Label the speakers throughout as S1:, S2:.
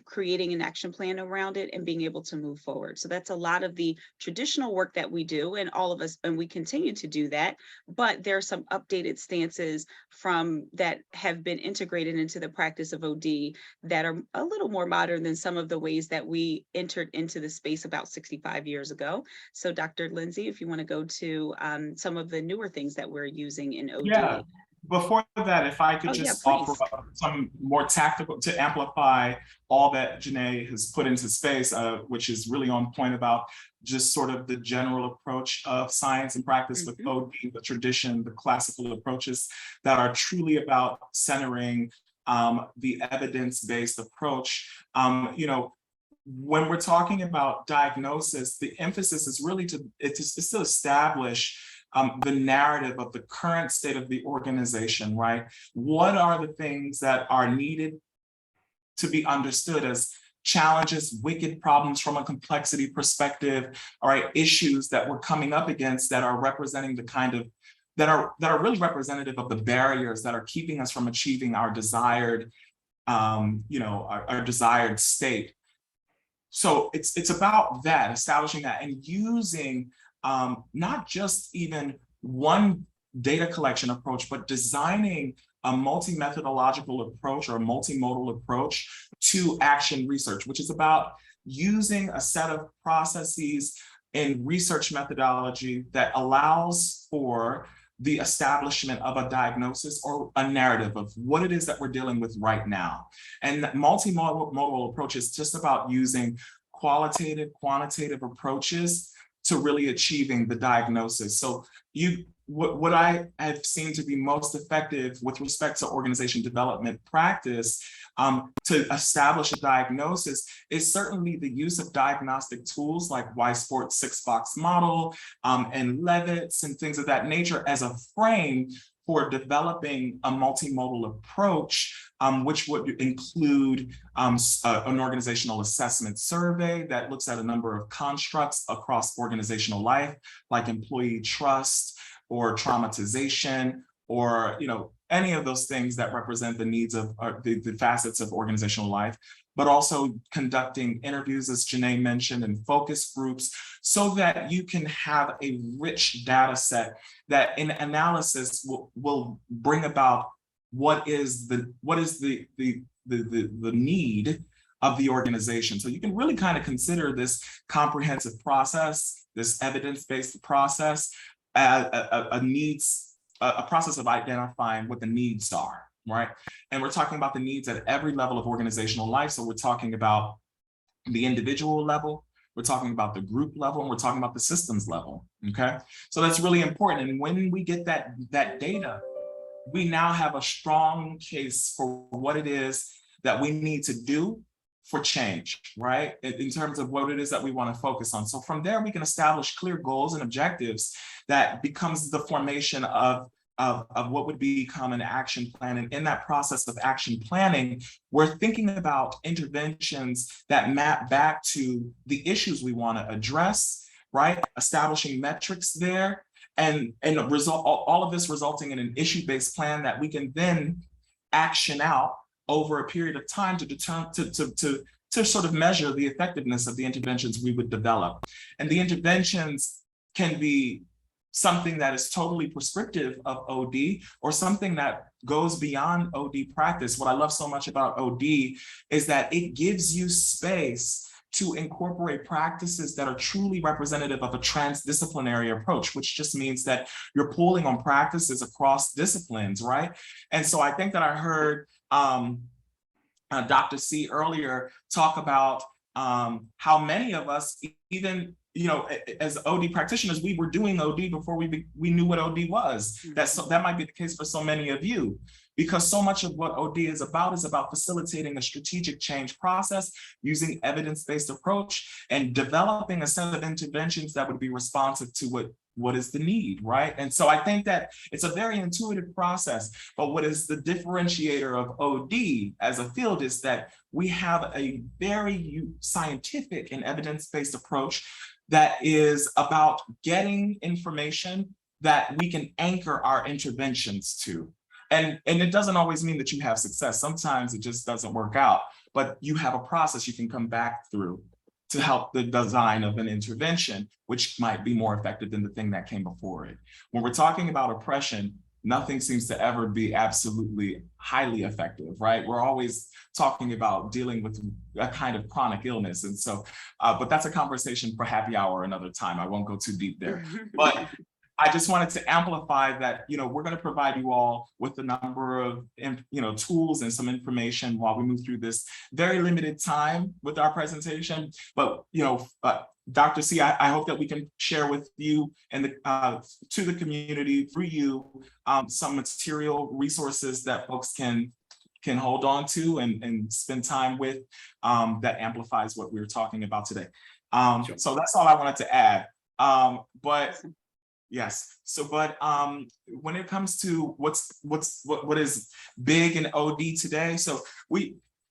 S1: creating an action plan around it, and being able to move forward. So that's a lot of the traditional work that we do, and all of us, and we continue to do that. But there are some updated stances from that have been integrated into the practice of OD that are a little more modern than some of the ways that we entered into the space about 65 years ago. So Dr. Lindsay, if you want to go to some of the newer things that we're using in
S2: Yeah.
S1: OD.
S2: Before that, if I could
S1: Oh yeah,
S2: just offer
S1: please.
S2: up some more tactical to amplify all that Janae has put into space, which is really on point about just sort of the general approach of science and practice with OD, the tradition, the classical approaches that are truly about centering the evidence-based approach. When we're talking about diagnosis, the emphasis is really to establish the narrative of the current state of the organization, right? What are the things that are needed to be understood as challenges, wicked problems from a complexity perspective, all right, issues that we're coming up against that are representing the kind of, that are really representative of the barriers that are keeping us from achieving our desired, our desired state. So it's about that, establishing that and using not just even one data collection approach, but designing a multi-methodological approach or a multimodal approach to action research, which is about using a set of processes and research methodology that allows for the establishment of a diagnosis or a narrative of what it is that we're dealing with right now. And that multimodal approach is just about using qualitative, quantitative approaches to really achieving the diagnosis. So what I have seen to be most effective with respect to organization development practice to establish a diagnosis is certainly the use of diagnostic tools like Weisport's 6-box model and Levitt's and things of that nature as a frame for developing a multimodal approach, which would include an organizational assessment survey that looks at a number of constructs across organizational life, like employee trust or traumatization, or any of those things that represent the needs of the facets of organizational life, but also conducting interviews, as Janae mentioned, and focus groups, so that you can have a rich data set that in analysis will bring about what is the need of the organization. So you can really kind of consider this comprehensive process, this evidence-based process, as a process of identifying what the needs are, right? And we're talking about the needs at every level of organizational life. So we're talking about the individual level, we're talking about the group level, and we're talking about the systems level, okay? So that's really important. And when we get that data, we now have a strong case for what it is that we need to do for change, right? In terms of what it is that we want to focus on. So from there, we can establish clear goals and objectives that becomes the formation of what would become an action plan. And in that process of action planning, we're thinking about interventions that map back to the issues we want to address, right? Establishing metrics there, and all of this resulting in an issue-based plan that we can then action out over a period of time to determine to sort of measure the effectiveness of the interventions we would develop. And the interventions can be something that is totally prescriptive of OD or something that goes beyond OD practice. What I love so much about OD is that it gives you space to incorporate practices that are truly representative of a transdisciplinary approach, which just means that you're pulling on practices across disciplines, right? And so I think that I heard Dr. C earlier talk about how many of us, even as OD practitioners, we were doing OD before we knew what OD was. That might be the case for so many of you, because so much of what OD is about facilitating a strategic change process using evidence-based approach and developing a set of interventions that would be responsive to what is the need, right? And so I think that it's a very intuitive process, but what is the differentiator of OD as a field is that we have a very scientific and evidence-based approach that is about getting information that we can anchor our interventions to. And it doesn't always mean that you have success. Sometimes it just doesn't work out. but you have a process you can come back through to help the design of an intervention, which might be more effective than the thing that came before it. When we're talking about oppression, nothing seems to ever be absolutely highly effective, right? We're always talking about dealing with a kind of chronic illness. And so, but that's a conversation for happy hour another time. I won't go too deep there. But I just wanted to amplify that, we're going to provide you all with a number of, tools and some information while we move through this very limited time with our presentation. But, Dr. C, I hope that we can share with you and to the community through you some material resources that folks can hold on to and spend time with that amplifies what we're talking about today. So that's all I wanted to add. Yes. So, but when it comes to what is big in OD today, so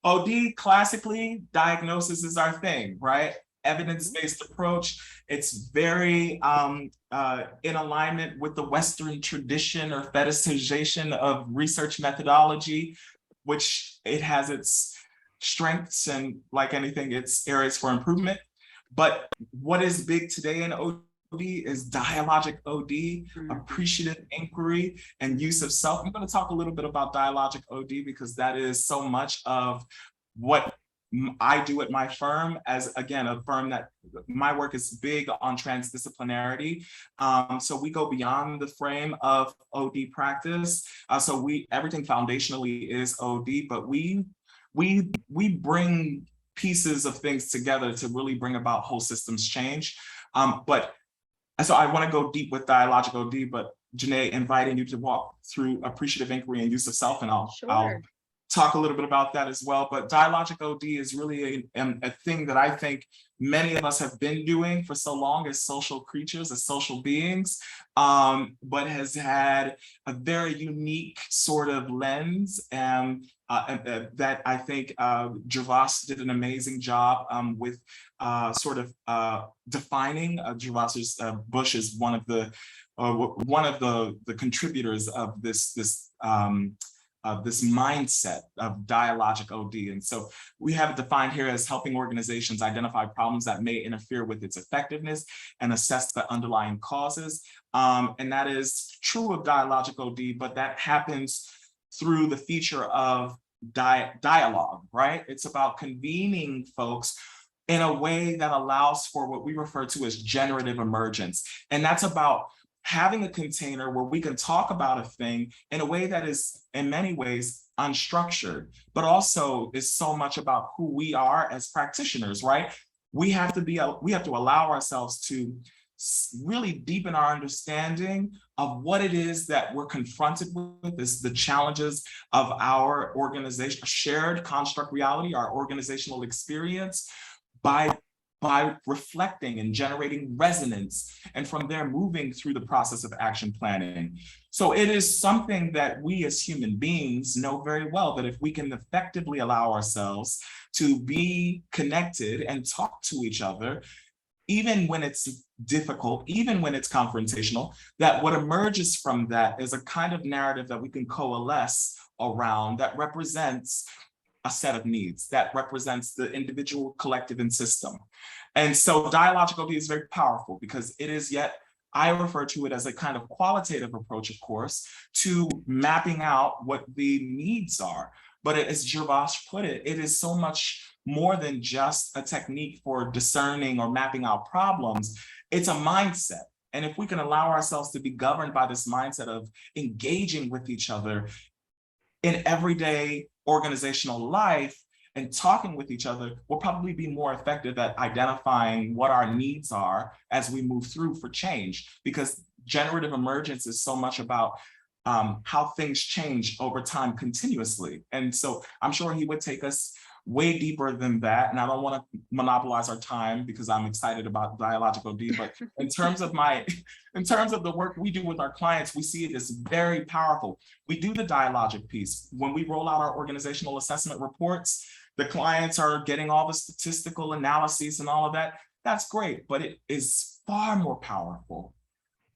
S2: OD classically, diagnosis is our thing, right? Evidence-based approach. It's very in alignment with the Western tradition or fetishization of research methodology, which it has its strengths and, like anything, its areas for improvement. But what is big today in OD is dialogic OD, appreciative inquiry, and use of self. I'm going to talk a little bit about dialogic OD because that is so much of what I do at my firm, as again, a firm that my work is big on transdisciplinarity. So we go beyond the frame of OD practice. So everything foundationally is OD, but we bring pieces of things together to really bring about whole systems change. So I want to go deep with dialogic OD, but Janae, inviting you to walk through appreciative inquiry and use of self, and I'll talk a little bit about that as well. But dialogic OD is really a thing that I think many of us have been doing for so long as social creatures, as social beings, but has had a very unique sort of lens that I think Gervas did an amazing job with defining. Gervas's Bush is one of the contributors of this mindset of dialogic OD. And so we have it defined here as helping organizations identify problems that may interfere with its effectiveness and assess the underlying causes. And that is true of dialogic OD, but that happens through the feature of dialogue, right? It's about convening folks in a way that allows for what we refer to as generative emergence. And that's about having a container where we can talk about a thing in a way that is in many ways unstructured, but also is so much about who we are as practitioners, right? We have to allow ourselves to really deepen our understanding of what it is that we're confronted with, is the challenges of our organization, shared construct reality, our organizational experience, by reflecting and generating resonance, and from there moving through the process of action planning. So it is something that we as human beings know very well, that if we can effectively allow ourselves to be connected and talk to each other, even when it's difficult, even when it's confrontational, that what emerges from that is a kind of narrative that we can coalesce around that represents a set of needs, that represents the individual, collective, and system. And so dialogic OD is very powerful because it is I refer to it as a kind of qualitative approach, of course, to mapping out what the needs are. But as Gervas put it, it is so much more than just a technique for discerning or mapping out problems. It's a mindset. And if we can allow ourselves to be governed by this mindset of engaging with each other in everyday organizational life and talking with each other, we'll probably be more effective at identifying what our needs are as we move through for change, because generative emergence is so much about how things change over time continuously. And so I'm sure he would take us way deeper than that. And I don't want to monopolize our time because I'm excited about dialogic OD, but in terms of the work we do with our clients, we see it as very powerful. We do the dialogic piece. When we roll out our organizational assessment reports, the clients are getting all the statistical analyses and all of that. That's great, but it is far more powerful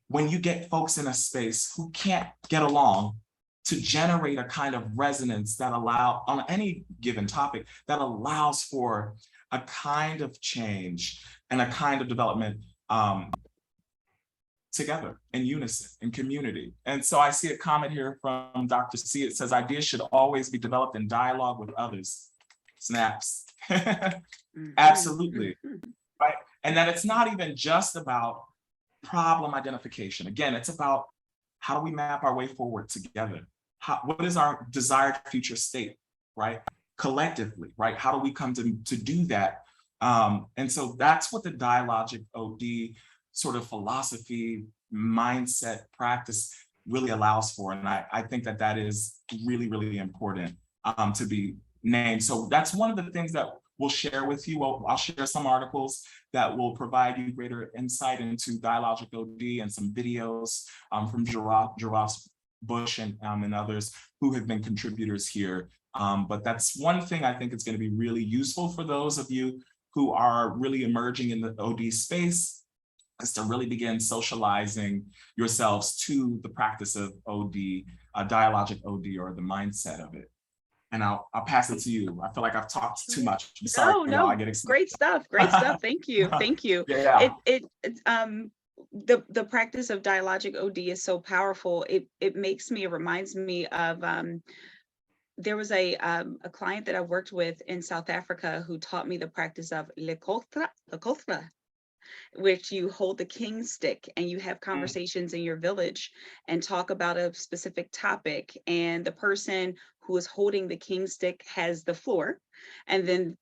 S2: when you get folks in a space who can't get along to generate a kind of resonance that allow on any given topic that allows for a kind of change and a kind of development together in unison, in community. And so I see a comment here from Dr. C. It says, ideas should always be developed in dialogue with others. Snaps. Absolutely. Right. And that it's not even just about problem identification. Again, it's about how do we map our way forward together? What is our desired future state, right? Collectively, right? How do we come to do that? And so that's what the Dialogic OD sort of philosophy, mindset, practice really allows for. And I think that that is really, really important to be named. So that's one of the things that we'll share with you. I'll share some articles that will provide you greater insight into Dialogic OD and some videos from Giras Bush and others who have been contributors here. But that's one thing I think is going to be really useful for those of you who are really emerging in the OD space, is to really begin socializing yourselves to the practice of OD, Dialogic OD, or the mindset of it. And I'll pass it to you. I feel like I've talked too much. I'm sorry,
S1: No,
S2: I get excited.
S1: great stuff. Great stuff. Thank you. Thank you.
S2: Yeah.
S1: The practice of Dialogic OD is so powerful. It reminds me of there was a client that I worked with in South Africa who taught me the practice of le kothra, which you hold the king stick and you have conversations in your village and talk about a specific topic, and the person who is holding the king stick has the floor, and then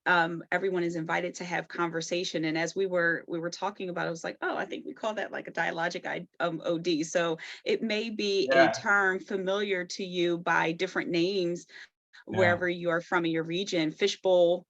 S1: everyone is invited to have conversation. And as we were talking about it, I was like, oh, I think we call that like a dialogic OD. So it may be a term familiar to you by different names wherever you are from in your region, fishbowl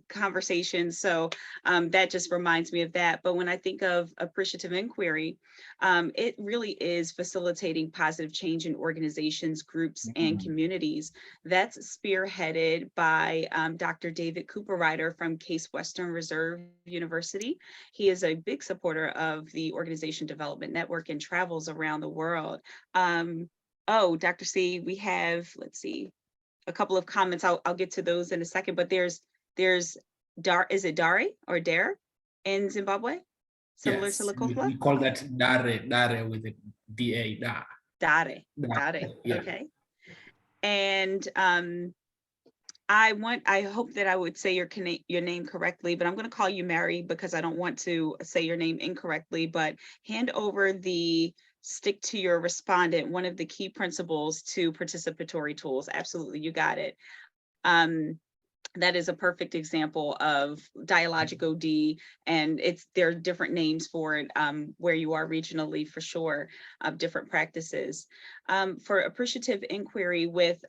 S1: conversations. So that just reminds me of that. But when I think of appreciative inquiry, it really is facilitating positive change in organizations, groups, and communities. That's spearheaded by Dr. David Cooperrider from Case Western Reserve University. He is a big supporter of the Organization Development Network and travels around the world. Oh, Dr. C, we have, let's see, a couple of comments. I'll get to those in a second, but there's Dar, is it Dare or Dare in Zimbabwe? Similar to Lakofla?
S3: We call that Dare with a D-A,
S1: Dare.
S3: Yeah.
S1: Okay. And I hope that I would say your name correctly, but I'm going to call you Mary because I don't want to say your name incorrectly, but hand over the stick to your respondent, one of the key principles to participatory tools. Absolutely, you got it. That is a perfect example of Dialogic OD, and there are different names for it where you are regionally, for sure, of different practices. For appreciative inquiry with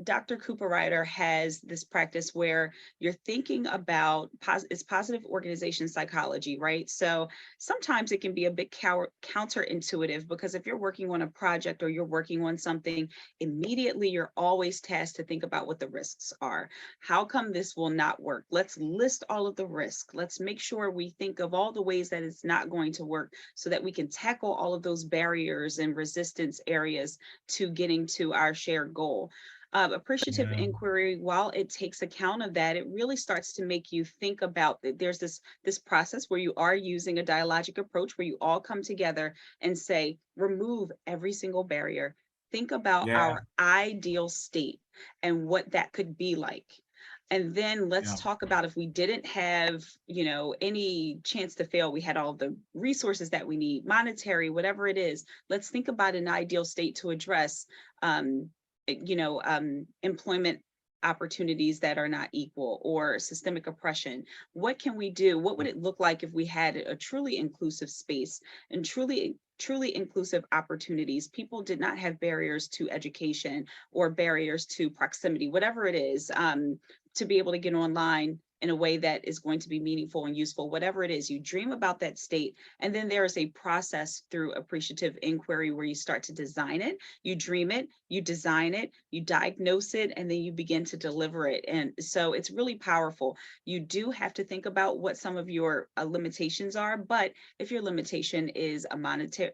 S1: Dr. Cooperrider has this practice where you're thinking about it's positive organization psychology, right? So sometimes it can be a bit counterintuitive, because if you're working on a project or you're working on something, immediately you're always tasked to think about what the risks are. How come this will not work? Let's list all of the risks. Let's make sure we think of all the ways that it's not going to work so that we can tackle all of those barriers and resistance areas to getting to our shared goal. Appreciative inquiry, while it takes account of that, it really starts to make you think about that there's this process where you are using a dialogic approach where you all come together and say, remove every single barrier. Think about our ideal state and what that could be like. And then let's talk about if we didn't have, any chance to fail, we had all the resources that we need, monetary, whatever it is. Let's think about an ideal state to address, employment opportunities that are not equal or systemic oppression. What can we do? What would it look like if we had a truly inclusive space and truly inclusive opportunities? People did not have barriers to education or barriers to proximity, whatever it is, to be able to get online in a way that is going to be meaningful and useful, whatever it is. You dream about that state, and then there is a process through appreciative inquiry where you start to design it, you dream it, you design it, you diagnose it, and then you begin to deliver it. And so it's really powerful. You do have to think about what some of your limitations are, but if your limitation is a monetary,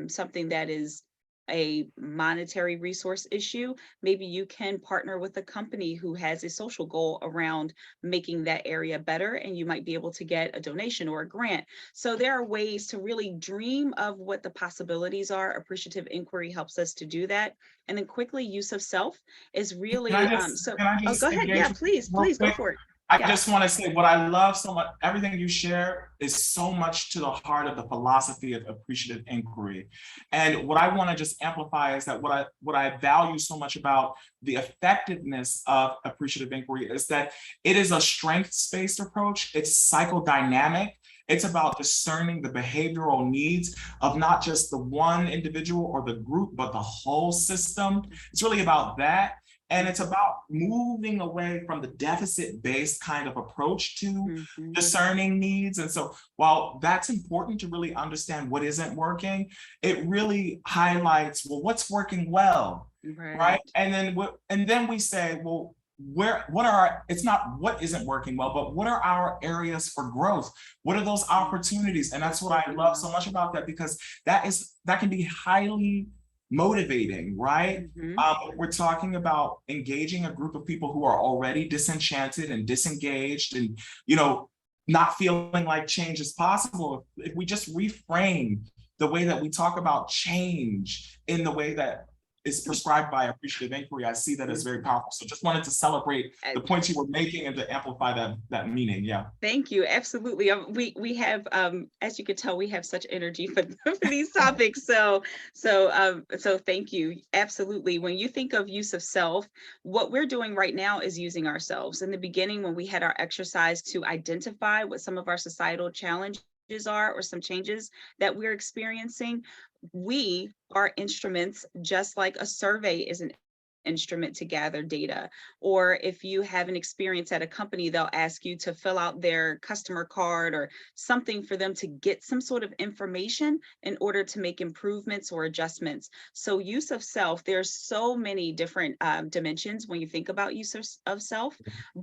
S1: something that is a monetary resource issue, maybe you can partner with a company who has a social goal around making that area better, and you might be able to get a donation or a grant. So there are ways to really dream of what the possibilities are. Appreciative inquiry helps us to do that. And then quickly, use of self is really
S2: Can I
S1: oh, go
S2: just
S1: ahead.
S2: engage
S1: Yeah,
S2: with you
S1: please,
S2: real
S1: go
S2: quick?
S1: for it.
S2: I
S1: Yeah.
S2: just want to say what I love so much, everything you share is so much to the heart of the philosophy of appreciative inquiry. And what I want to just amplify is that what I value so much about the effectiveness of appreciative inquiry is that it is a strengths-based approach. It's psychodynamic. It's about discerning the behavioral needs of not just the one individual or the group, but the whole system. It's really about that. And it's about moving away from the deficit-based kind of approach to discerning needs. And so while that's important to really understand what isn't working, it really highlights, well, what's working well, right? And then we say, well, what are our, it's not what isn't working well, but what are our areas for growth? What are those opportunities? And that's what I love so much about that, because that can be highly motivating, right? We're talking about engaging a group of people who are already disenchanted and disengaged and, not feeling like change is possible. If we just reframe the way that we talk about change in the way that is prescribed by appreciative inquiry, I see that as very powerful. So just wanted to celebrate the points you were making and to amplify that meaning. Yeah.
S1: Thank you. Absolutely. We have, as you can tell, we have such energy for these topics. So thank you. Absolutely. When you think of use of self, what we're doing right now is using ourselves. In the beginning, when we had our exercise to identify what some of our societal challenges are or some changes that we're experiencing, we are instruments, just like a survey is an instrument to gather data. Or if you have an experience at a company, they'll ask you to fill out their customer card or something for them to get some sort of information in order to make improvements or adjustments. So use of self, there's so many different dimensions when you think about use of self,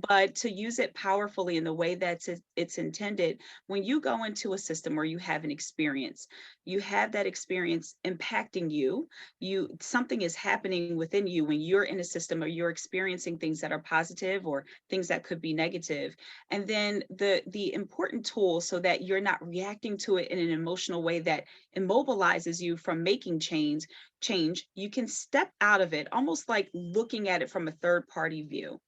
S1: but to use it powerfully in the way that it's intended, when you go into a system where you have an experience, you have that experience impacting you, something is happening within you when you're in a system or you're experiencing things that are positive or things that could be negative. And then the important tool, so that you're not reacting to it in an emotional way that immobilizes you from making change, you can step out of it, almost like looking at it from a third party view,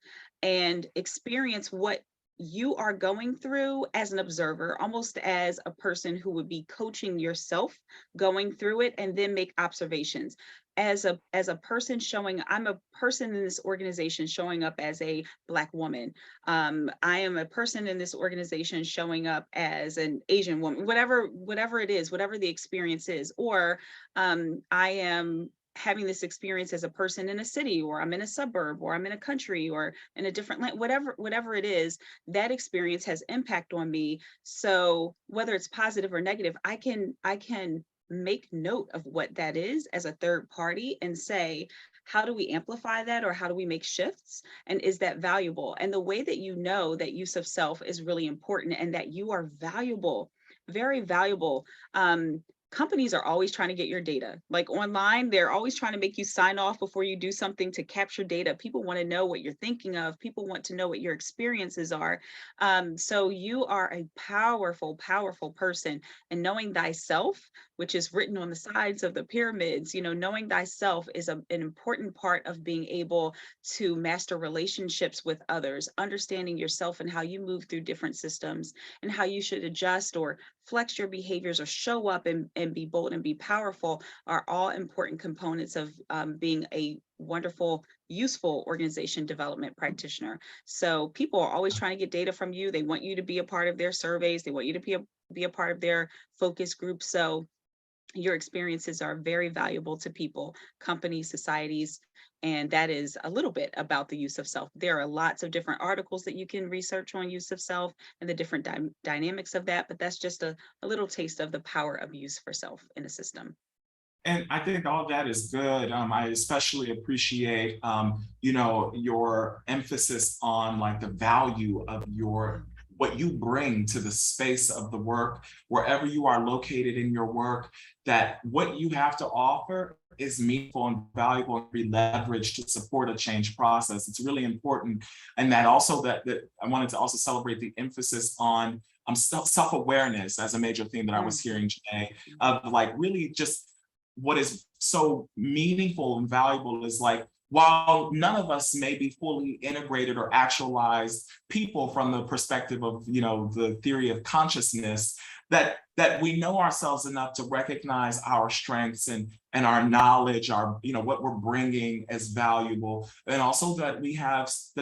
S1: and experience what you are going through as an observer, almost as a person who would be coaching yourself going through it, and then make observations. As a person I'm a person in this organization showing up as a Black woman. I am a person in this organization showing up as an Asian woman, whatever it is, whatever the experience is. Or I am having this experience as a person in a city, or I'm in a suburb, or I'm in a country, or in a different land, whatever it is, that experience has impact on me. So whether it's positive or negative, I can make note of what that is as a third party and say, how do we amplify that, or how do we make shifts? And is that valuable? And the way that you know that use of self is really important and that you are valuable, very valuable. Companies are always trying to get your data. Like online, they're always trying to make you sign off before you do something to capture data. People want to know what you're thinking of. People want to know what your experiences are. So you are a powerful, powerful person. And knowing thyself, which is written on the sides of the pyramids, knowing thyself is an important part of being able to master relationships with others, understanding yourself and how you move through different systems and how you should adjust or flex your behaviors or show up and be bold and be powerful are all important components of being a wonderful, useful organization development practitioner. So people are always trying to get data from you. They want you to be a part of their surveys. They want you to be a part of their focus groups. So your experiences are very valuable to people, companies, societies, and that is a little bit about the use of self. There are lots of different articles that you can research on use of self and the different dynamics of that, but that's just a little taste of the power of use for self in a system.
S2: And I think all of that is good. I especially appreciate, your emphasis on like the value of what you bring to the space of the work, wherever you are located in your work, that what you have to offer is meaningful and valuable and be leveraged to support a change process. It's really important. And that also that I wanted to also celebrate the emphasis on self-awareness as a major theme that I was hearing today, of like really just what is so meaningful and valuable is like, while none of us may be fully integrated or actualized people from the perspective of, you know, the theory of consciousness, that we know ourselves enough to recognize our strengths and our knowledge, our, you know, what we're bringing as valuable, and also that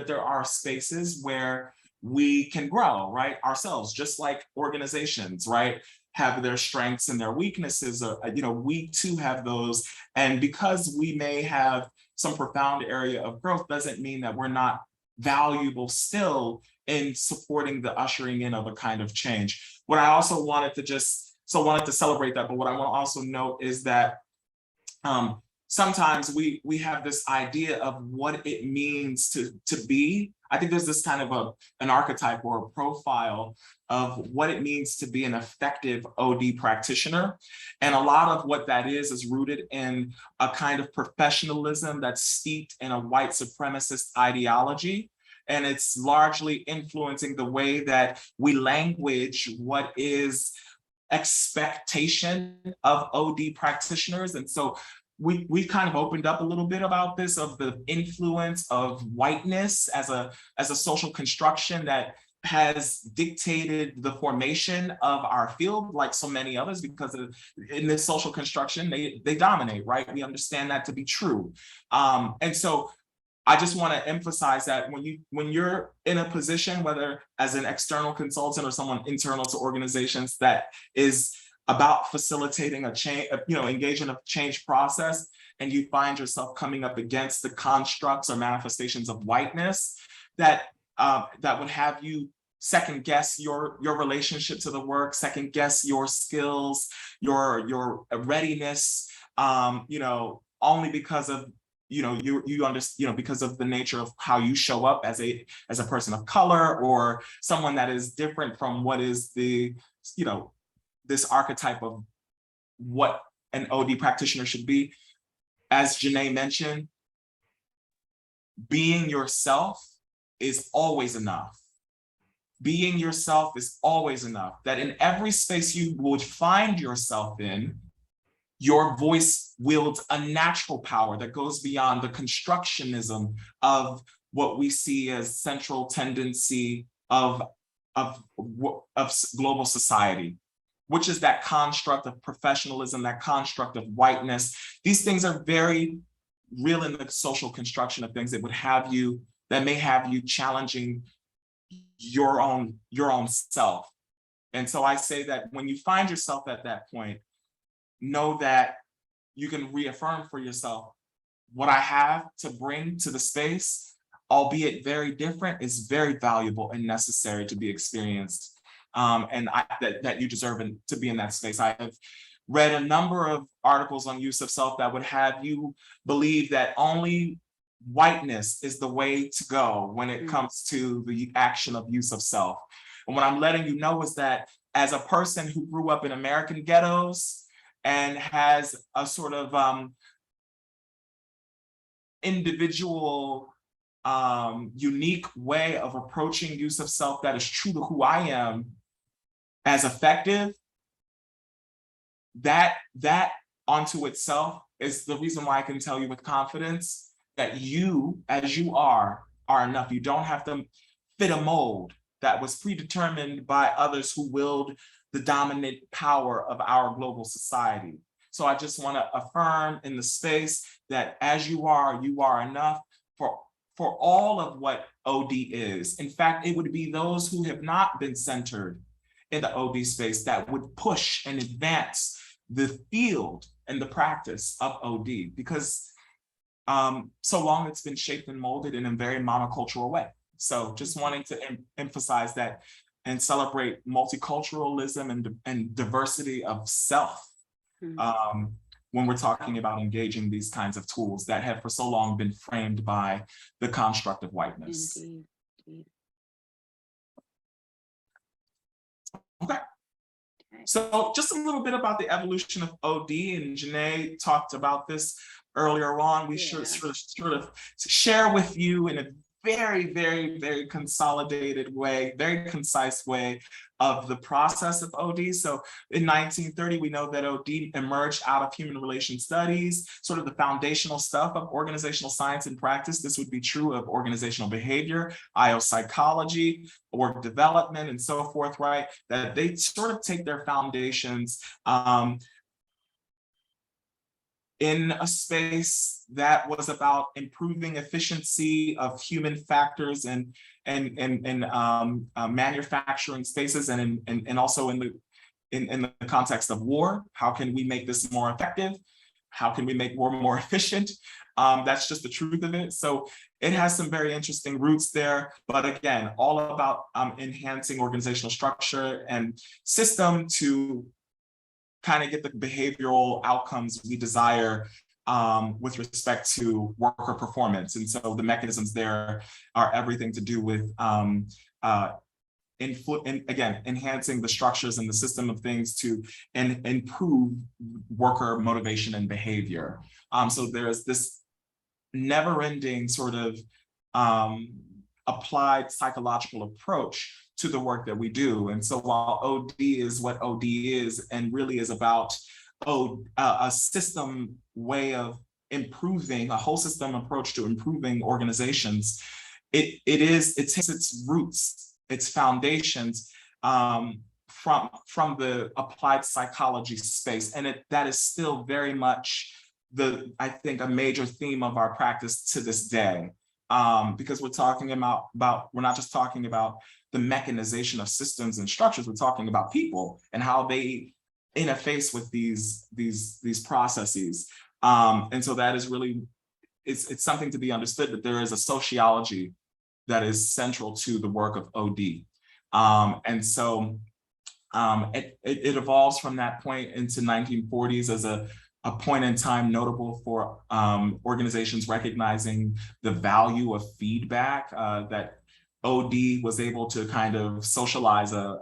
S2: there are spaces where we can grow, right, ourselves, just like organizations, right, have their strengths and their weaknesses. You know, we too have those, and because we may have some profound area of growth doesn't mean that we're not valuable still in supporting the ushering in of a kind of change. What I also wanted to celebrate that, but what I want to also note is that sometimes we have this idea of what it means to be. I think there's this kind of an archetype or a profile of what it means to be an effective OD practitioner. And a lot of what that is rooted in a kind of professionalism that's steeped in a white supremacist ideology. And it's largely influencing the way that we language what is expectation of OD practitioners. And so we kind of opened up a little bit about this, of the influence of whiteness as a social construction that has dictated the formation of our field, like so many others, because in this social construction, they dominate, right? We understand that to be true. And so I just want to emphasize that when you're in a position, whether as an external consultant or someone internal to organizations that is about facilitating a change, you know, engaging a change process, and you find yourself coming up against the constructs or manifestations of whiteness that would have you second guess your relationship to the work, second guess your skills, your readiness, you know, only because of, you know, you understand, you know, because of the nature of how you show up as a person of color or someone that is different from what is the, you know, this archetype of what an OD practitioner should be. As Janae mentioned, being yourself is always enough. Being yourself is always enough. That in every space you would find yourself in, your voice wields a natural power that goes beyond the constructionism of what we see as central tendency of global society, which is that construct of professionalism, that construct of whiteness. These things are very real in the social construction of things that may have you challenging your own self. And so I say that when you find yourself at that point, know that you can reaffirm for yourself, what I have to bring to the space, albeit very different, is very valuable and necessary to be experienced. And that you deserve to be in that space. I have read a number of articles on use of self that would have you believe that only whiteness is the way to go when it comes to the action of use of self. And what I'm letting you know is that as a person who grew up in American ghettos and has a sort of individual, unique way of approaching use of self that is true to who I am, as effective, that onto itself is the reason why I can tell you with confidence that you, as you are enough. You don't have to fit a mold that was predetermined by others who wield the dominant power of our global society. So I just want to affirm in the space that as you are enough for all of what OD is. In fact, it would be those who have not been centered in the OD space that would push and advance the field and the practice of OD, because so long it's been shaped and molded in a very monocultural way. So just wanting to emphasize that and celebrate multiculturalism and diversity of self when we're talking about engaging these kinds of tools that have for so long been framed by the construct of whiteness.
S1: Indeed.
S2: Okay. So just a little bit about the evolution of OD, and Janae talked about this earlier on. We should sort of share with you in a very, very, very consolidated way, very concise way of the process of OD. So in 1930, we know that OD emerged out of human relations studies, sort of the foundational stuff of organizational science and practice. This would be true of organizational behavior, IO psychology, work development, and so forth, right? That they sort of take their foundations in a space that was about improving efficiency of human factors and manufacturing spaces, and also in the context of war. How can we make this more effective? How can we make war more efficient? That's just the truth of it. So it has some very interesting roots there, but again, all about enhancing organizational structure and system to kind of get the behavioral outcomes we desire with respect to worker performance. And so the mechanisms there are everything to do with enhancing the structures and the system of things to improve worker motivation and behavior. So there's this never-ending sort of applied psychological approach to the work that we do. And so while OD is what OD is, and really is about a system way of improving, a whole system approach to improving organizations, it takes its roots, its foundations from the applied psychology space. And that is still very much I think a major theme of our practice to this day. Because we're talking about we're not just talking about the mechanization of systems and structures, we're talking about people and how they interface with these processes. And so that is really, it's something to be understood that there is a sociology that is central to the work of OD. And so it evolves from that point into 1940s as a point in time notable for organizations recognizing the value of feedback, that OD was able to kind of socialize a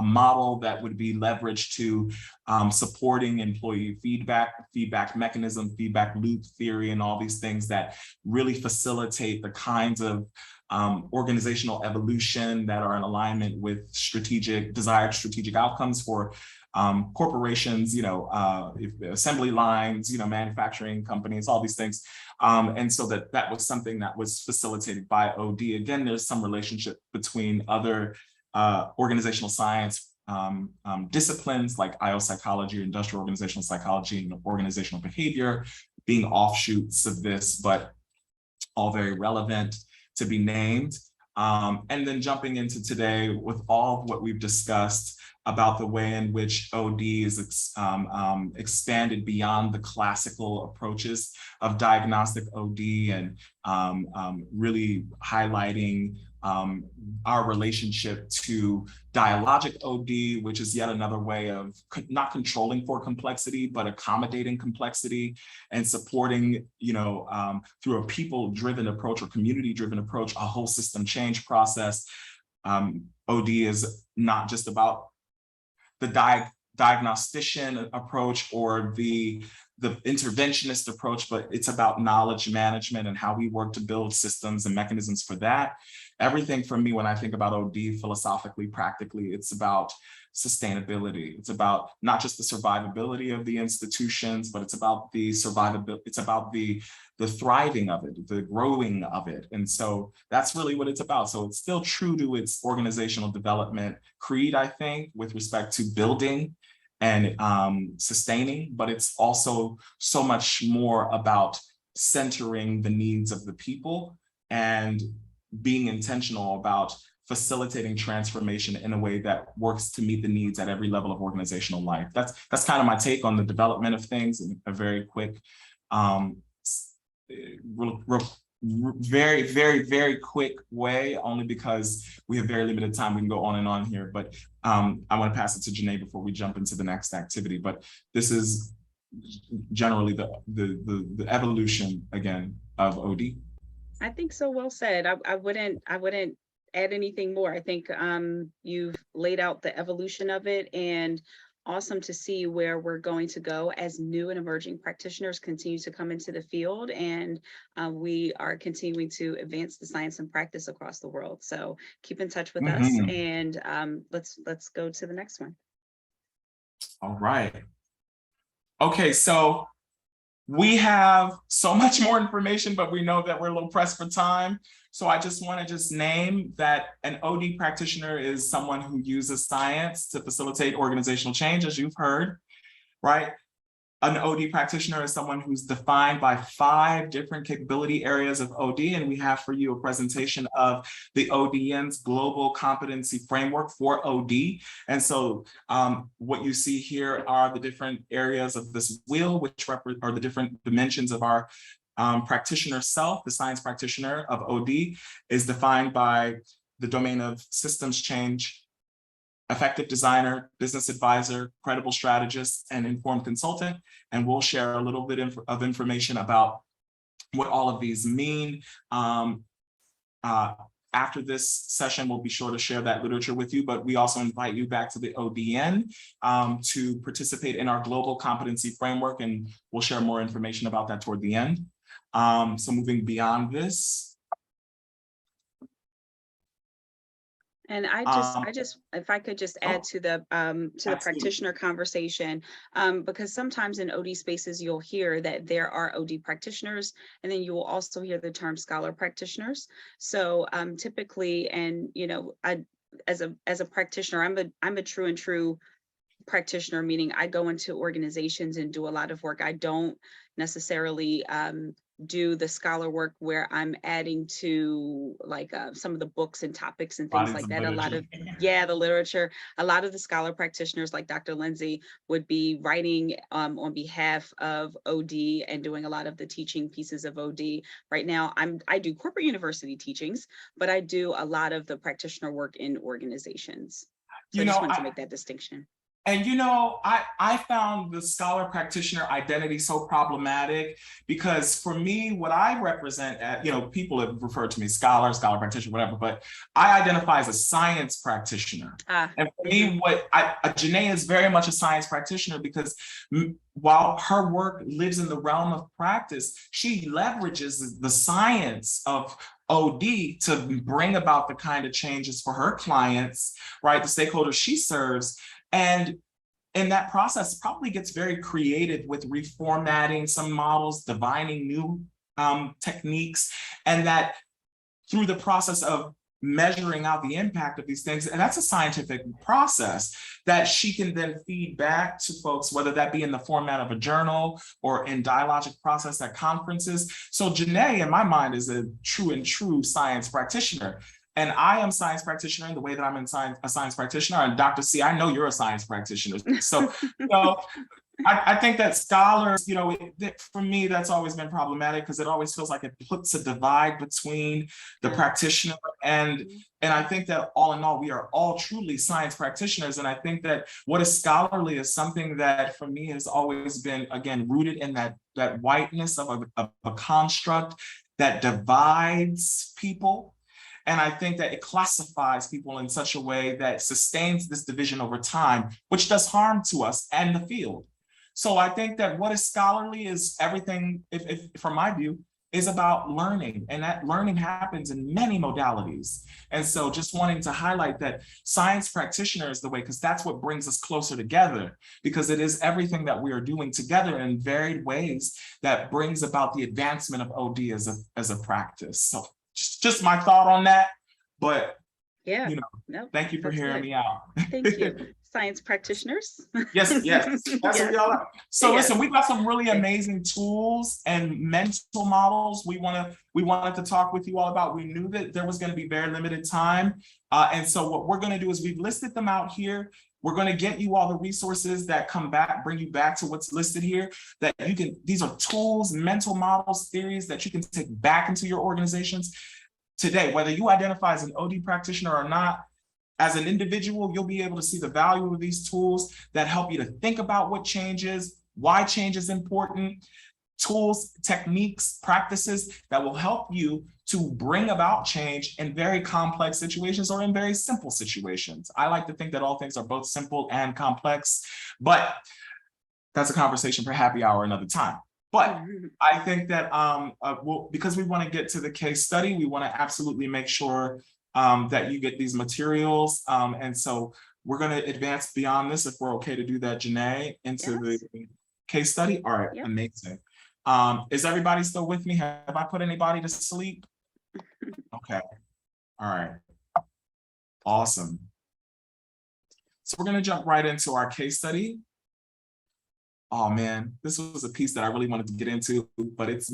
S2: model that would be leveraged to supporting employee feedback mechanism, feedback loop theory, and all these things that really facilitate the kinds of organizational evolution that are in alignment with desired strategic outcomes for corporations, assembly lines, manufacturing companies, all these things. And so that was something that was facilitated by OD. Again, there's some relationship between other organizational science disciplines like IO psychology, industrial organizational psychology, and organizational behavior being offshoots of this, but all very relevant to be named. And then jumping into today with all of what we've discussed about the way in which OD is expanded beyond the classical approaches of diagnostic OD, and really highlighting our relationship to dialogic OD, which is yet another way of not controlling for complexity, but accommodating complexity and supporting, through a people-driven approach or community-driven approach, a whole system change process. OD is not just about the diagnostician approach or the interventionist approach, but it's about knowledge management and how we work to build systems and mechanisms for that. Everything for me, when I think about OD philosophically, practically, it's about sustainability. It's about not just the survivability of the institutions, but it's about the survivability. It's about the thriving of it, the growing of it. And so that's really what it's about. So it's still true to its organizational development creed, I think, with respect to building and sustaining, but it's also so much more about centering the needs of the people and being intentional about facilitating transformation in a way that works to meet the needs at every level of organizational life. That's kind of my take on the development of things in a very quick, very, very, very quick way, only because we have very limited time. We can go on and on here, but I want to pass it to Janae before we jump into the next activity. But this is generally the evolution, again, of OD.
S1: I think so. Well said. I wouldn't add anything more. I think you've laid out the evolution of it, and awesome to see where we're going to go as new and emerging practitioners continue to come into the field, and we are continuing to advance the science and practice across the world. So keep in touch with us, and let's go to the next one.
S2: All right. Okay, so we have so much more information, but we know that we're a little pressed for time. So I just want to name that an OD practitioner is someone who uses science to facilitate organizational change, as you've heard, right? An OD practitioner is someone who's defined by 5 different capability areas of OD, and we have for you a presentation of the ODN's global competency framework for OD. And so what you see here are the different areas of this wheel, which are the different dimensions of our practitioner self. The science practitioner of OD is defined by the domain of systems change, effective designer, business advisor, credible strategist, and informed consultant. And we'll share a little bit of information about what all of these mean. After this session, we'll be sure to share that literature with you, but we also invite you back to the ODN to participate in our global competency framework, and we'll share more information about that toward the end. So moving beyond this,
S1: and I just, if I could just add to the practitioner conversation, because sometimes in OD spaces, you'll hear that there are OD practitioners, and then you will also hear the term scholar practitioners. So typically, and you know, as a practitioner, I'm a true practitioner, meaning I go into organizations and do a lot of work. I don't necessarily do the scholar work where I'm adding to like some of the books and topics and things like that. A lot of, the literature, a lot of the scholar practitioners like Dr. Lindsay would be writing on behalf of OD and doing a lot of the teaching pieces of OD. Right now, I do corporate university teachings, but I do a lot of the practitioner work in organizations. So I just wanted to make that distinction.
S2: And you know, I found the scholar practitioner identity so problematic because for me, what I represent, you know, people have referred to me scholar practitioner, whatever, but I identify as a science practitioner. And for me, Janae is very much a science practitioner because while her work lives in the realm of practice, she leverages the science of OD to bring about the kind of changes for her clients, right? The stakeholders she serves. And in that process, probably gets very creative with reformatting some models, divining new techniques, and that through the process of measuring out the impact of these things, and that's a scientific process that she can then feed back to folks, whether that be in the format of a journal or in dialogic process at conferences. So Janae, in my mind, is a true science practitioner. And I am science practitioner in the way that I'm a science practitioner. And Dr. C, I know you're a science practitioner. So, I think that scholars, you know, for me, that's always been problematic because it always feels like it puts a divide between the practitioner and I think that all in all, we are all truly science practitioners. And I think that what is scholarly is something that for me has always been, again, rooted in that whiteness of a construct that divides people. And I think that it classifies people in such a way that sustains this division over time, which does harm to us and the field. So I think that what is scholarly is everything, if from my view, is about learning. And that learning happens in many modalities. And so just wanting to highlight that science practitioner is the way, because that's what brings us closer together, because it is everything that we are doing together in varied ways that brings about the advancement of OD as a practice. So just my thought on that, but you know, thank you for hearing me out.
S1: Thank you. Science practitioners.
S2: Yes, that's what we all are. So listen, we've got some really amazing tools and mental models we wanted to talk with you all about. We knew that there was going to be very limited time. And so what we're going to do is we've listed them out here. We're going to get you all the resources that bring you back to what's listed here, that you can, these are tools, mental models, theories that you can take back into your organizations today, whether you identify as an OD practitioner or not. As an individual, you'll be able to see the value of these tools that help you to think about what changes, why change is important, tools, techniques, practices that will help you to bring about change in very complex situations or in very simple situations. I like to think that all things are both simple and complex, but that's a conversation for happy hour another time. But I think that because we want to get to the case study, we want to absolutely make sure that you get these materials. And so we're going to advance beyond this, if we're okay to do that, Janae, into the case study. All right, amazing. Is everybody still with me? Have I put anybody to sleep? Okay, all right, awesome. So we're going to jump right into our case study. Oh man, this was a piece that I really wanted to get into, but it's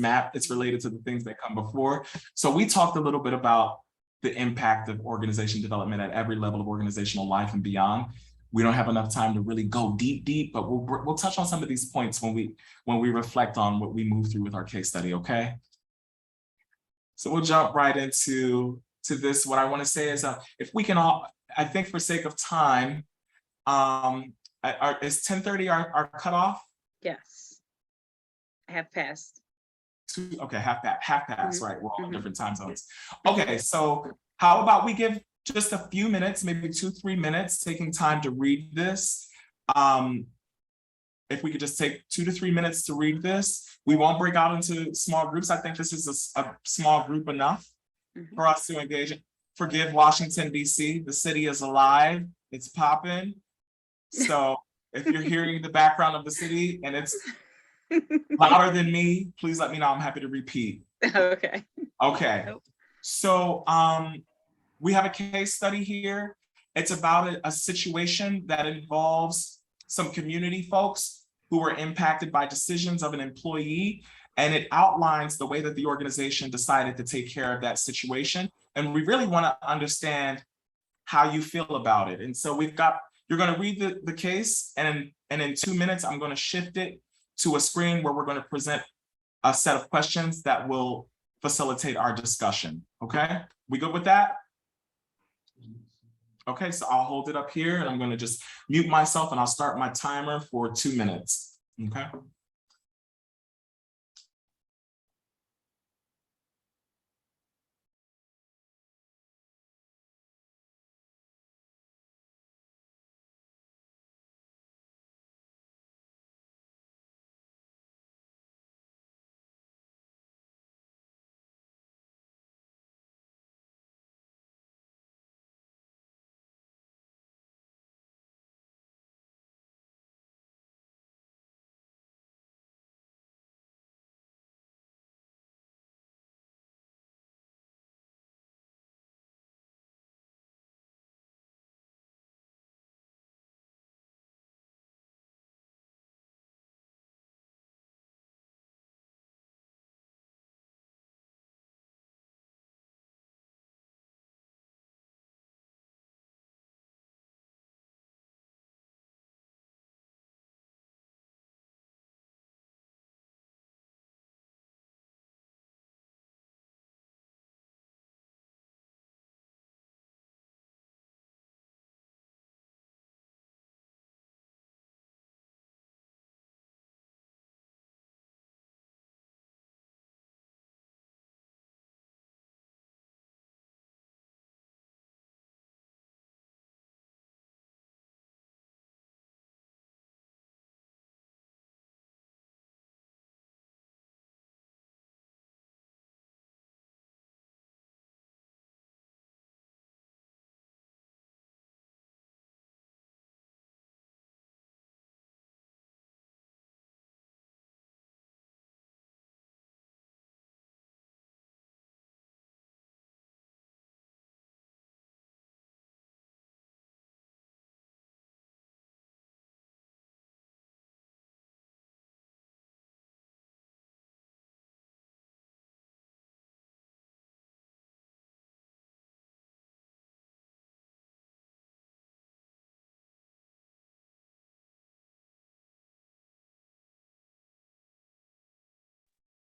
S2: related to the things that come before. So we talked a little bit about the impact of organization development at every level of organizational life and beyond. We don't have enough time to really go deep, but we'll touch on some of these points when we reflect on what we move through with our case study, okay? So we'll jump right into this. What I want to say is if we can all, I think for sake of time, is 10:30 our cutoff?
S1: Yes. Half past.
S2: Okay, half past, right? We're all in different time zones. Okay, so how about we give just a few minutes, maybe 2-3 minutes, taking time to read this. If we could just take 2 to 3 minutes to read this. We won't break out into small groups. I think this is a small group enough for us to engage in. Forgive Washington, D.C. The city is alive. It's popping. So if you're hearing the background of the city and it's louder than me, please let me know. I'm happy to repeat.
S1: Okay.
S2: Okay. So we have a case study here. It's about a situation that involves some community folks who were impacted by decisions of an employee, and it outlines the way that the organization decided to take care of that situation. And we really want to understand how you feel about it. And so you're going to read the case, and in 2 minutes, I'm going to shift it to a screen where we're going to present a set of questions that will facilitate our discussion. Okay, we good with that? Okay, so I'll hold it up here and I'm going to just mute myself and I'll start my timer for 2 minutes. Okay.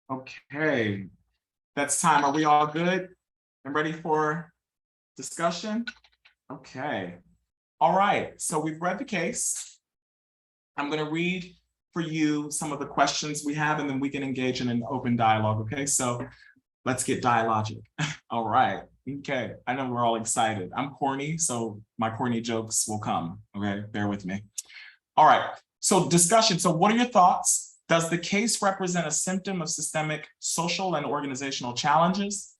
S2: Okay, that's time. Are we all good and ready for discussion? Okay. All right, so we've read the case. I'm going to read for you some of the questions we have, and then we can engage in an open dialogue. Okay, so Let's get dialogic. All right. Okay. I know we're all excited. I'm corny, so my corny jokes will come. Okay. Bear with me. All right. So discussion. So what are your thoughts? Does the case represent a symptom of systemic social and organizational challenges?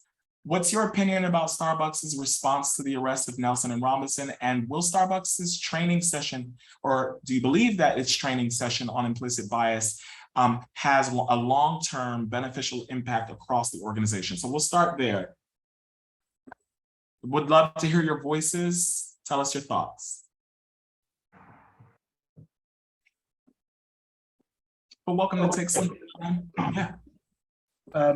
S2: What's your opinion about Starbucks' response to the arrest of Nelson and Robinson? And will Starbucks' training session, or do you believe that its training session on implicit bias has a long-term beneficial impact across the organization? So we'll start there. Would love to hear your voices. Tell us your thoughts. But welcome to take some time. Yeah.
S4: I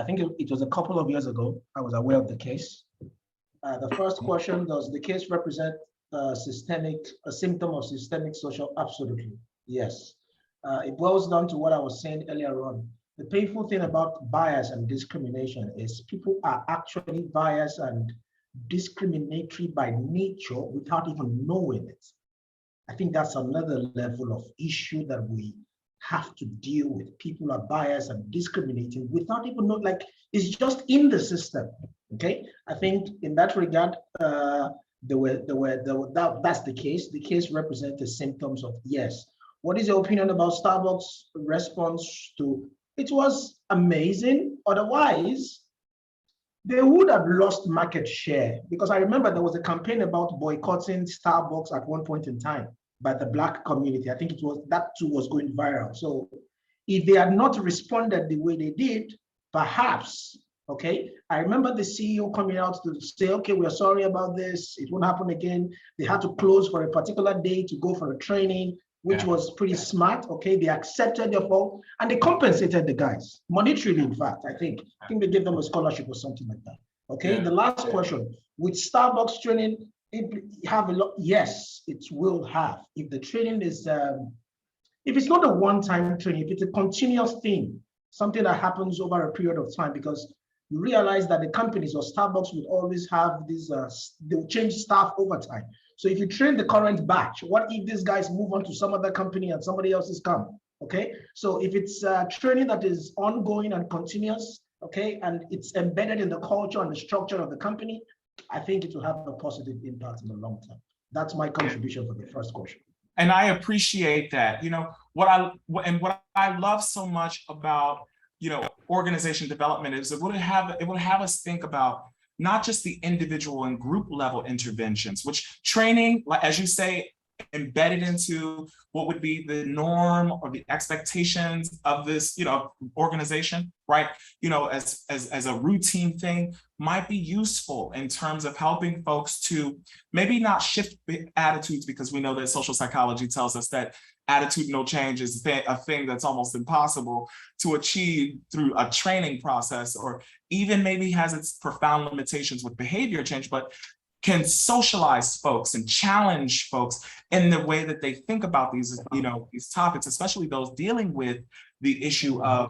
S4: think it was a couple of years ago, I was aware of the case. The first question, does the case represent a symptom of systemic social? Absolutely, yes. It boils down to what I was saying earlier on. The painful thing about bias and discrimination is people are actually biased and discriminatory by nature without even knowing it. I think that's another level of issue that we have to deal with. People are biased and discriminating without even knowing, like it's just in the system. Okay, I think in that regard, that's the case. The case represents the symptoms of yes. What is your opinion about Starbucks' response to? It was amazing. Otherwise, they would have lost market share, because I remember there was a campaign about boycotting Starbucks at one point in time by the Black community. I think it was that too was going viral. So if they had not responded the way they did, perhaps, okay, I remember the CEO coming out to say, okay, we're sorry about this. It won't happen again. They had to close for a particular day to go for a training, which was pretty smart. Okay, they accepted their fault and they compensated the guys monetarily. In fact, I think they gave them a scholarship or something like that. Okay, the last question, with Starbucks training, have a lot? Yes, it will have. If the training is, if it's not a one-time training, if it's a continuous thing, something that happens over a period of time, because you realize that the companies or Starbucks will always have these, they'll change staff over time. So if you train the current batch, what if these guys move on to some other company and somebody else is come? Okay, so if it's training that is ongoing and continuous, okay, and it's embedded in the culture and the structure of the company, I think it will have a positive impact in the long term. That's my contribution for the first question.
S2: And I appreciate that. You know, what I love so much about, you know, organization development is it would have us think about not just the individual and group level interventions, which training, like as you say, embedded into what would be the norm or the expectations of this, you know, organization, right? You know, as a routine thing might be useful in terms of helping folks to maybe not shift attitudes, because we know that social psychology tells us that attitudinal change is a thing that's almost impossible to achieve through a training process, or even maybe has its profound limitations with behavior change, but can socialize folks and challenge folks in the way that they think about these, you know, these topics, especially those dealing with the issue of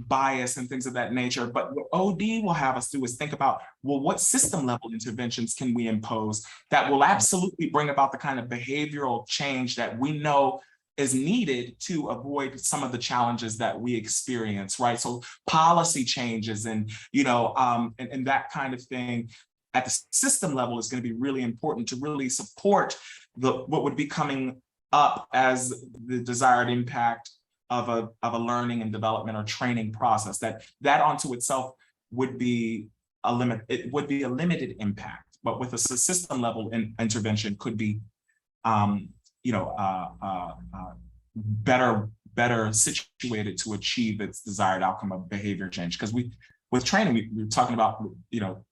S2: bias and things of that nature. But what OD will have us do is think about, well, what system level interventions can we impose that will absolutely bring about the kind of behavioral change that we know is needed to avoid some of the challenges that we experience, right? So policy changes and, you know, and that kind of thing at the system level is going to be really important to really support what would be coming up as the desired impact of a learning and development or training process. That onto itself would be a limited impact, but with a system level intervention could be, you know, better situated to achieve its desired outcome of behavior change. Because with training, we're talking about, you know,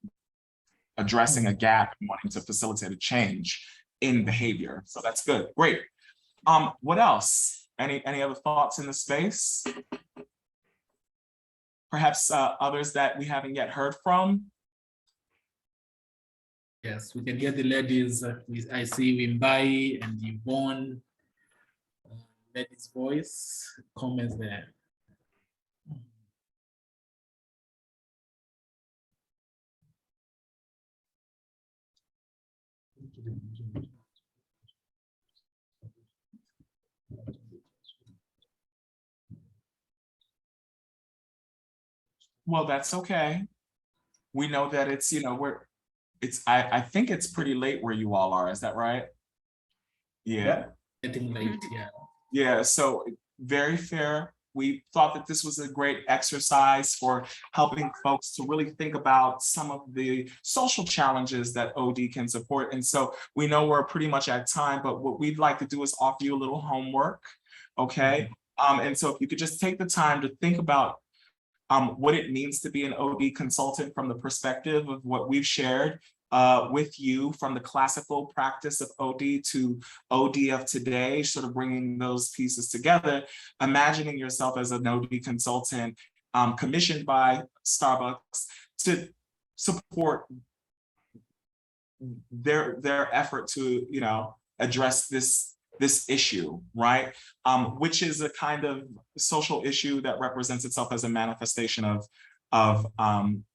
S2: addressing a gap and wanting to facilitate a change in behavior. So that's good. Great. What else? Any other thoughts in the space? Perhaps others that we haven't yet heard from?
S3: Yes, we can hear the ladies. I see Wimbai and Yvonne. Ladies' voice, comments there.
S2: Well, that's okay. We know that it's, I think it's pretty late where you all are. Is that right? Yeah.
S3: Getting late, yeah.
S2: Yeah, so very fair. We thought that this was a great exercise for helping folks to really think about some of the social challenges that OD can support. And so we know we're pretty much at time, but what we'd like to do is offer you a little homework, okay? And so if you could just take the time to think about what it means to be an OD consultant from the perspective of what we've shared with you, from the classical practice of OD to OD of today, sort of bringing those pieces together, imagining yourself as an OD consultant commissioned by Starbucks to support their effort to, address this issue, right? Which is a kind of social issue that represents itself as a manifestation of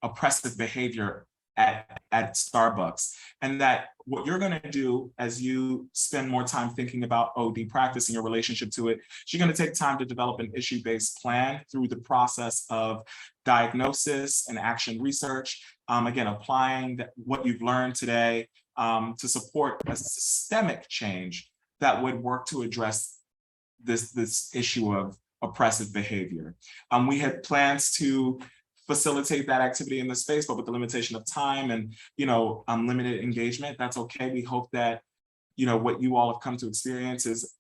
S2: oppressive behavior at Starbucks. And that what you're going to do as you spend more time thinking about OD practice and your relationship to it, you're going to take time to develop an issue-based plan through the process of diagnosis and action research. Again, applying what you've learned today to support a systemic change that would work to address this issue of oppressive behavior. We had plans to facilitate that activity in the space, but with the limitation of time and limited engagement, that's okay. We hope that what you all have come to experience is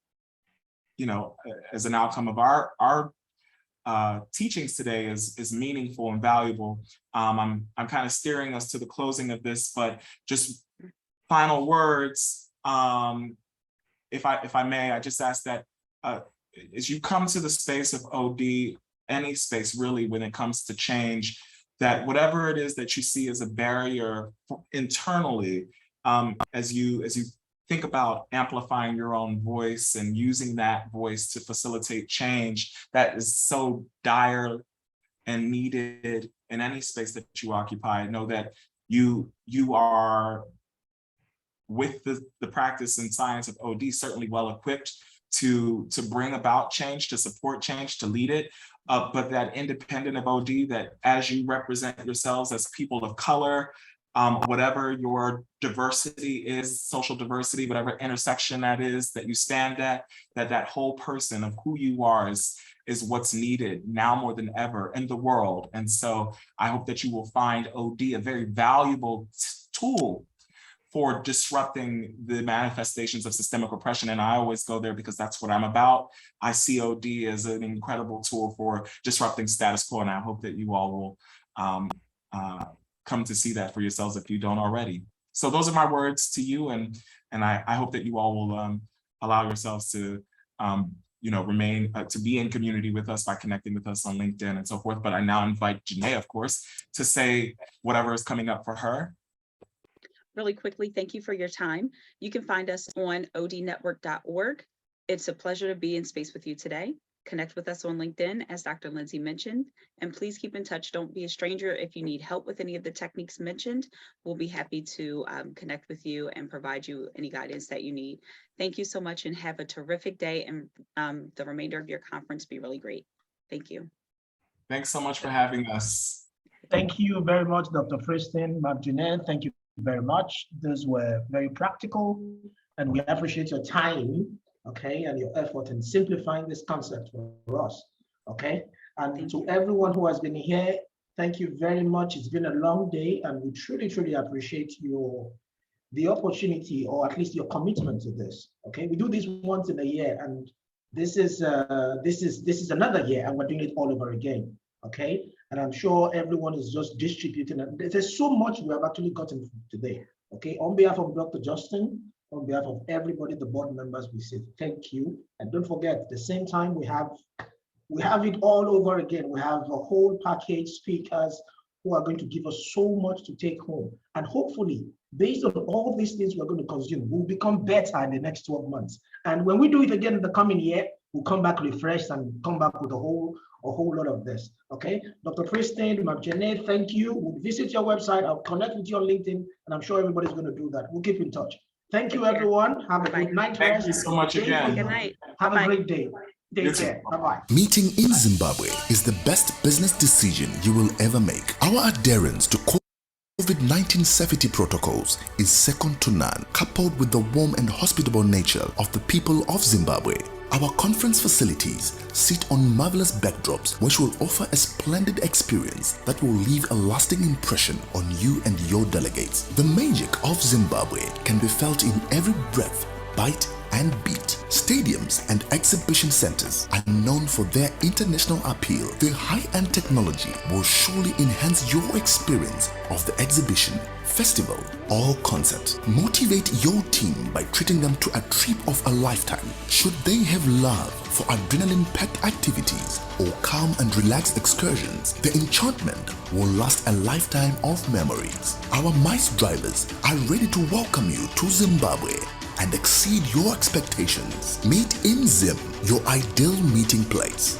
S2: as an outcome of our teachings today is meaningful and valuable. I'm kind of steering us to the closing of this, but just final words. If I may, I just ask that as you come to the space of OD, any space really, when it comes to change, that whatever it is that you see as a barrier internally, as you think about amplifying your own voice and using that voice to facilitate change that is so dire and needed in any space that you occupy, know that you are, with the practice and science of OD, certainly well equipped to bring about change, to support change, to lead it, but that independent of OD, that as you represent yourselves as people of color, whatever your diversity is, social diversity, whatever intersection that is that you stand at, that whole person of who you are is what's needed now more than ever in the world. And so I hope that you will find OD a very valuable tool for disrupting the manifestations of systemic oppression. And I always go there because that's what I'm about. I see OD as an incredible tool for disrupting status quo, and I hope that you all will come to see that for yourselves if you don't already. So those are my words to you, and I hope that you all will allow yourselves to remain to be in community with us by connecting with us on LinkedIn and so forth. But I now invite Janae, of course, to say whatever is coming up for her.
S1: Really quickly, thank you for your time. You can find us on odnetwork.org. It's a pleasure to be in space with you today. Connect with us on LinkedIn, as Dr. Lindsay mentioned, and please keep in touch. Don't be a stranger. If you need help with any of the techniques mentioned, we'll be happy to connect with you and provide you any guidance that you need. Thank you so much and have a terrific day, and the remainder of your conference be really great. Thank you.
S2: Thanks so much for having us.
S4: Thank you very much, Dr. Friston, Magdalene. Thank you very much. Those were very practical, and we appreciate your time, okay, and your effort in simplifying this concept for us, okay? And to everyone who has been here, thank you very much. It's been a long day, and we truly, truly appreciate the opportunity, or at least your commitment to this, okay? We do this once in a year, and this is another year, and we're doing it all over again, okay? And I'm sure everyone is just distributing. And there's so much we have actually gotten today. Okay, on behalf of Dr. Justin, on behalf of everybody, the board members, we say thank you. And don't forget, at the same time, we have it all over again. We have a whole package, speakers who are going to give us so much to take home. And hopefully, based on all these things we're going to consume, we'll become better in the next 12 months. And when we do it again in the coming year, we'll come back refreshed and come back with a whole lot of this. Okay, Dr. Friston, Magdalene, thank you. We'll visit your website. I'll connect with you on LinkedIn, and I'm sure everybody's going to do that. We'll keep in touch. Thank you, everyone. Have a good night.
S2: Thank you so much again.
S1: Good night.
S4: Have a great day. Take care. Bye-bye.
S5: Meeting in Zimbabwe is the best business decision you will ever make. Our adherence to COVID-19 safety protocols is second to none, coupled with the warm and hospitable nature of the people of Zimbabwe. Our conference facilities sit on marvelous backdrops which will offer a splendid experience that will leave a lasting impression on you and your delegates. The magic of Zimbabwe can be felt in every breath, bite, and beat. Stadiums and exhibition centers are known for their international appeal. The high-end technology will surely enhance your experience of the exhibition, festival, or concert. Motivate your team by treating them to a trip of a lifetime. Should they have love for adrenaline-packed activities or calm and relaxed excursions, the enchantment will last a lifetime of memories. Our MICE drivers are ready to welcome you to Zimbabwe and exceed your expectations. Meet in Zim, your ideal meeting place.